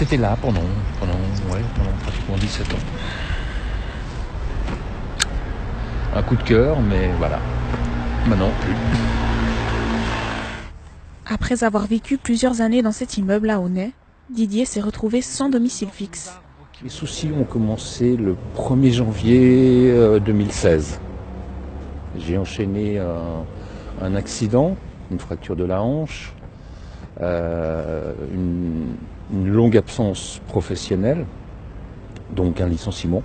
C'était là pendant pratiquement 17 ans. Un coup de cœur, mais voilà. Maintenant, plus. Après avoir vécu plusieurs années dans cet immeuble à Aunay, Didier s'est retrouvé sans domicile fixe. Les soucis ont commencé le 1er janvier 2016. J'ai enchaîné un accident, une fracture de la hanche, une longue absence professionnelle, donc un licenciement.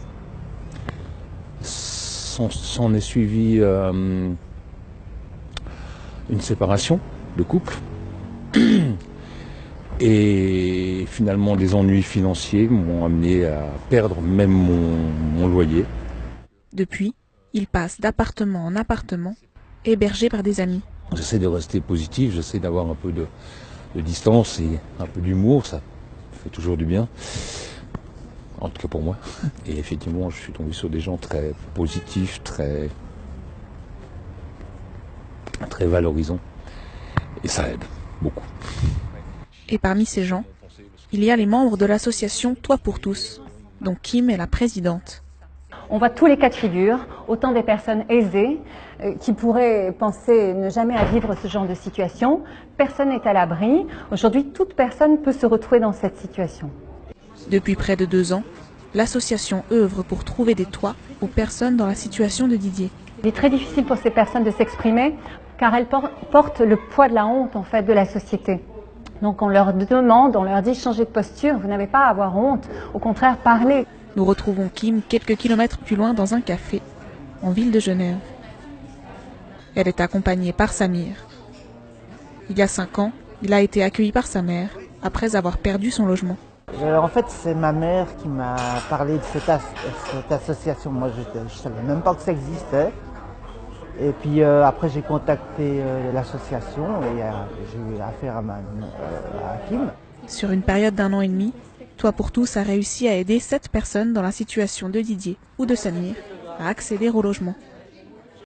S'en est suivi une séparation de couple. Et finalement, les ennuis financiers m'ont amené à perdre même mon loyer. Depuis, il passe d'appartement en appartement, hébergé par des amis. J'essaie de rester positif, j'essaie d'avoir un peu de distance et un peu d'humour, ça fait toujours du bien. En tout cas pour moi. Et effectivement, je suis tombé sur des gens très positifs, très valorisants. Et ça aide beaucoup. Et parmi ces gens, il y a les membres de l'association Toit pour tous, dont Kim est la présidente. On voit tous les cas de figure, autant des personnes aisées qui pourraient penser ne jamais à vivre ce genre de situation. Personne n'est à l'abri. Aujourd'hui, toute personne peut se retrouver dans cette situation. Depuis près de 2 ans, l'association œuvre pour trouver des toits aux personnes dans la situation de Didier. Il est très difficile pour ces personnes de s'exprimer car elles portent le poids de la honte en fait de la société. Donc on leur demande, on leur dit changez de posture, vous n'avez pas à avoir honte, au contraire parlez. Nous retrouvons Kim quelques kilomètres plus loin dans un café, en ville de Genève. Elle est accompagnée par Samir. Il y a 5 ans, il a été accueilli par sa mère après avoir perdu son logement. En fait, c'est ma mère qui m'a parlé de cette association. Moi, je ne savais même pas que ça existait. Et puis après, j'ai contacté l'association et j'ai eu affaire à Kim. Sur une période d'1 an et demi, Toit pour tous a réussi à aider 7 personnes dans la situation de Didier ou de Samir à accéder au logement.